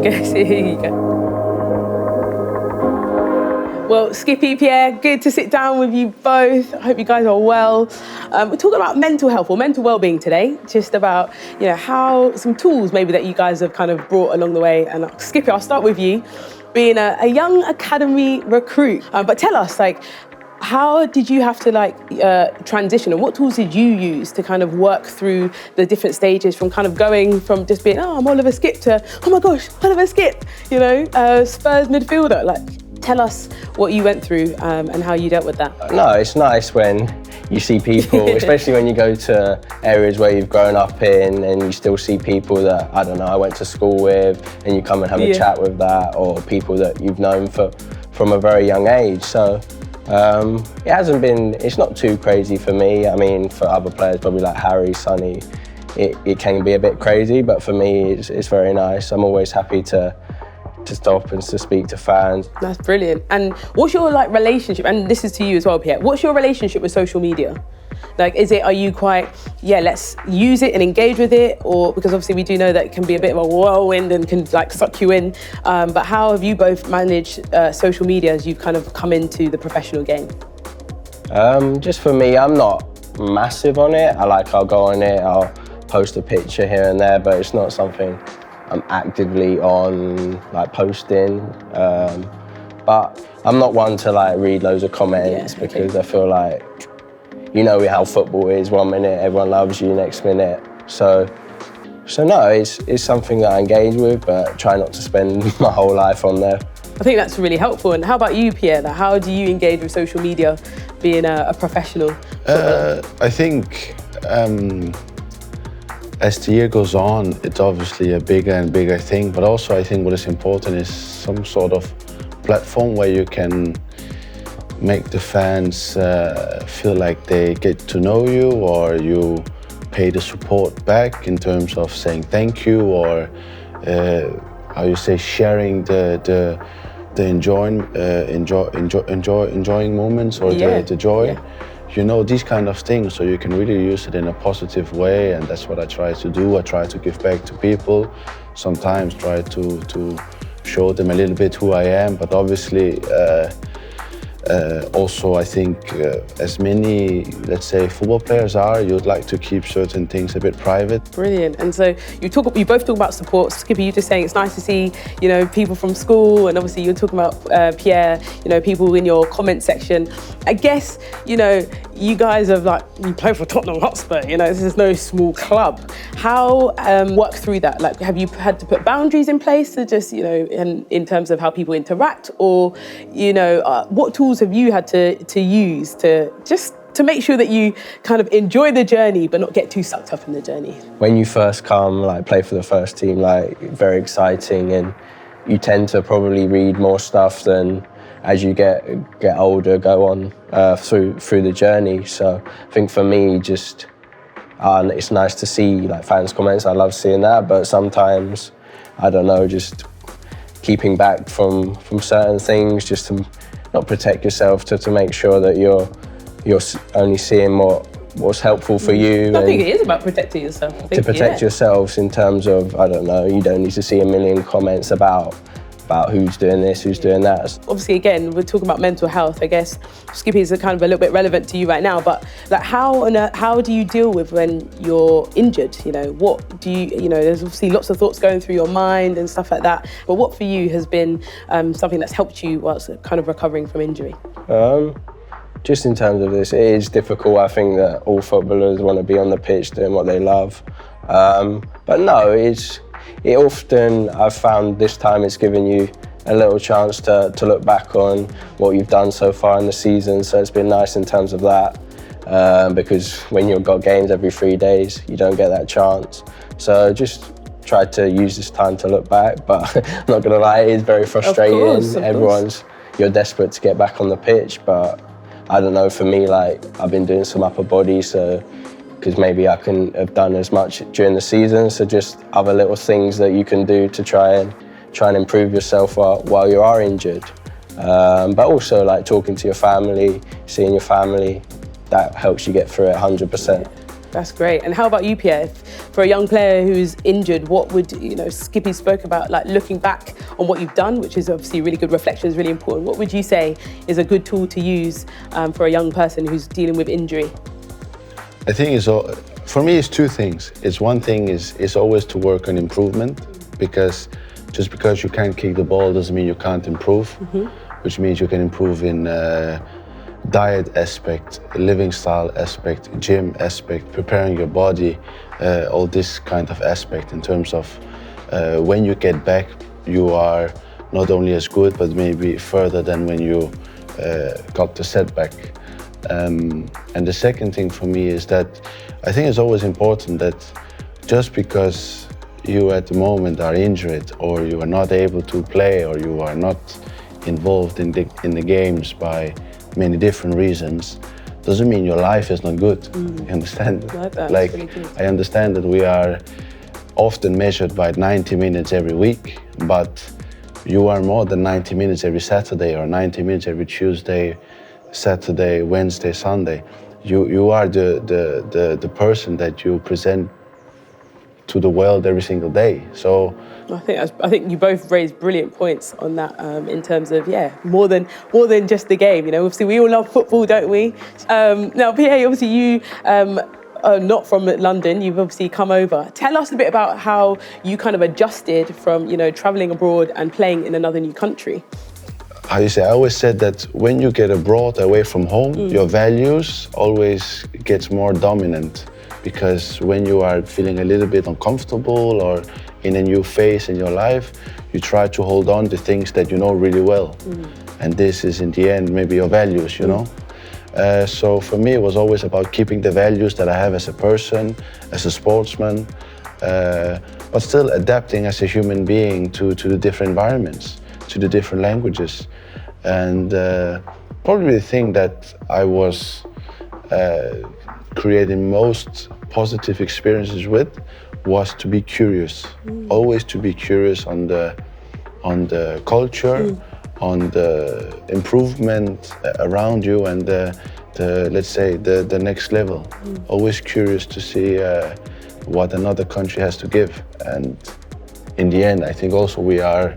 you go. Here you go. Well, Skippy, Pierre, good to sit down with you both. I hope you guys are well. We're talking about mental health or mental well-being today, just about, how some tools maybe that you guys have kind of brought along the way. And Skippy, I'll start with you, being a young academy recruit. But tell us, how did you have to transition, and what tools did you use to kind of work through the different stages from kind of going from just being, I'm Oliver Skipp to, oh my gosh, Oliver Skipp, Spurs midfielder. Tell us what you went through and how you dealt with that. No, it's nice when you see people, especially when you go to areas where you've grown up in and you still see people that, I went to school with, and you come and have a chat with that, or people that you've known from a very young age. So it's not too crazy for me. I mean, for other players, probably like Harry, Sonny, it can be a bit crazy, but for me, it's very nice. I'm always happy to stop and to speak to fans. That's brilliant. And what's your relationship, and this is to you as well, Pierre, what's your relationship with social media? Are you quite, let's use it and engage with it, or, because obviously we do know that it can be a bit of a whirlwind and can suck you in, but how have you both managed social media as you've kind of come into the professional game? Just for me, I'm not massive on it. I'll go on it, I'll post a picture here and there, but it's not something I'm actively on posting, but I'm not one to read loads of comments because I feel like, how football is, 1 minute everyone loves you, next minute. So no, it's something that I engage with, but try not to spend my whole life on there. I think that's really helpful. And how about you, Pierre? How do you engage with social media, being a professional? I think as the year goes on, it's obviously a bigger and bigger thing, but also I think what is important is some sort of platform where you can make the fans feel like they get to know you, or you pay the support back in terms of saying thank you, or sharing the enjoying moments, or the joy. Yeah. These kind of things, so you can really use it in a positive way, and that's what I try to do. I try to give back to people, sometimes try to show them a little bit who I am, but obviously also I think as many, let's say, football players are, you'd like to keep certain things a bit private. Brilliant. And so you both talk about support. Skippy, you're just saying it's nice to see, people from school, and obviously you're talking about Pierre, people in your comment section. I guess, you guys have you play for Tottenham Hotspur, this is no small club. How work through that? have you had to put boundaries in place to just, in terms of how people interact, or, what tools have you had to use to make sure that you kind of enjoy the journey but not get too sucked up in the journey? When you first come, play for the first team, very exciting, and you tend to probably read more stuff than as you get older, go on through the journey. So I think for me, just it's nice to see fans' comments. I love seeing that, but sometimes just keeping back from certain things, just to not protect yourself, to make sure that you're only seeing what's helpful for you. I think it is about protecting yourself. To protect yourselves in terms of, you don't need to see a million comments about who's doing this, who's doing that. Obviously, again, we're talking about mental health. I guess Skippy is kind of a little bit relevant to you right now, but how do you deal with when you're injured? What do you, there's obviously lots of thoughts going through your mind and stuff like that, but what for you has been something that's helped you whilst kind of recovering from injury? Just in terms of this, it is difficult. I think that all footballers want to be on the pitch doing what they love. But no, it often, I've found this time it's given you a little chance to look back on what you've done so far in the season. So it's been nice in terms of that, because when you've got games every 3 days, you don't get that chance. So just tried to use this time to look back, but I'm not gonna lie, it is very frustrating. Of course. You're desperate to get back on the pitch, but for me, I've been doing some upper body, so because maybe I couldn't have done as much during the season. So just other little things that you can do to try and improve yourself while you are injured. But also talking to your family, seeing your family, that helps you get through it 100%. That's great. And how about you, Pierre? For a young player who's injured, what would, Skippy spoke about, like looking back on what you've done, which is obviously really good reflection, is really important. What would you say is a good tool to use for a young person who's dealing with injury? I think for me, it's two things. One thing is always to work on improvement, because just because you can't kick the ball doesn't mean you can't improve, which means you can improve in diet aspect, living style aspect, gym aspect, preparing your body, all this kind of aspect in terms of when you get back, you are not only as good, but maybe further than when you got the setback. And the second thing for me is that I think it's always important that just because you at the moment are injured, or you are not able to play, or you are not involved in the games by many different reasons, doesn't mean your life is not good. You understand? Like really I understand that we are often measured by 90 minutes every week, but you are more than 90 minutes every Saturday, or 90 minutes every Tuesday, Saturday, Wednesday, Sunday. You are the person that you present to the world every single day. So I think you both raised brilliant points on that in terms of more than just the game. Obviously we all love football, don't we? Now, Pierre, obviously you are not from London. You've obviously come over. Tell us a bit about how you kind of adjusted from traveling abroad and playing in another new country. How you say? I always said that when you get abroad, away from home, your values always gets more dominant. Because when you are feeling a little bit uncomfortable or in a new phase in your life, you try to hold on to things that you know really well. And this is in the end maybe your values, So for me it was always about keeping the values that I have as a person, as a sportsman, but still adapting as a human being to the different environments, to the different languages. And probably the thing that I was creating most positive experiences with was to be curious. Always to be curious on the culture, on the improvement around you, and let's say the next level. Always curious to see what another country has to give. And in the end, I think also we are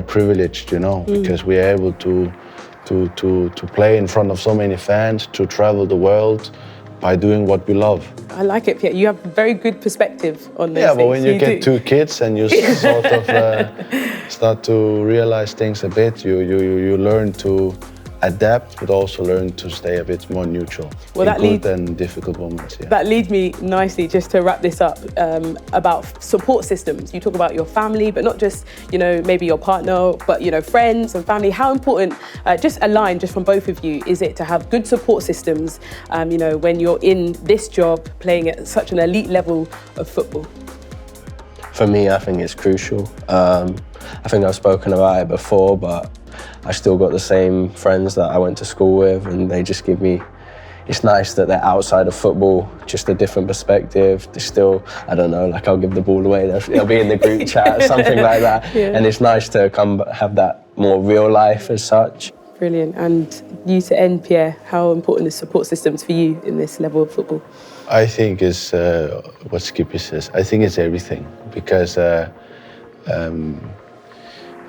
privileged, because we are able to play in front of so many fans, to travel the world by doing what we love. I like it, Pierre. You have a very good perspective on this. Yeah, but when you get two kids and you sort of start to realize things a bit, you learn to adapt, but also learn to stay a bit more neutral in good and difficult moments. Yeah. That leads me nicely just to wrap this up about support systems. You talk about your family, but not just maybe your partner, but friends and family. How important, just a line just from both of you, is it to have good support systems when you're in this job playing at such an elite level of football? For me, I think it's crucial. I think I've spoken about it before, but I still got the same friends that I went to school with, and they just give me, it's nice that they're outside of football, just a different perspective. They're still, I don't know, like I'll give the ball away, they'll be in the group chat, something like that. And it's nice to come have that more real life as such. Brilliant. And you to end, Pierre, how important is support systems for you in this level of football? I think it's what Skippy says. I think it's everything, because I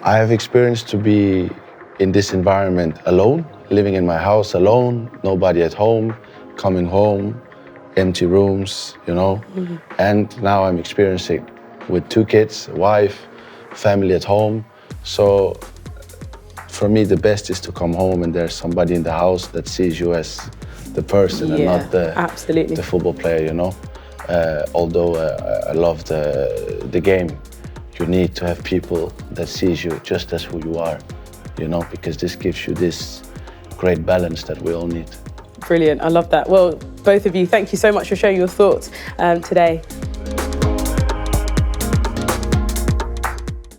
have experienced to be in this environment alone, living in my house alone, nobody at home, coming home, empty rooms, And now I'm experiencing with 2 kids, a wife, family at home. So for me, the best is to come home and there's somebody in the house that sees you as the person and not the football player, Although I love the game, you need to have people that sees you just as who you are, because this gives you this great balance that we all need. Brilliant, I love that. Well, both of you, thank you so much for sharing your thoughts today.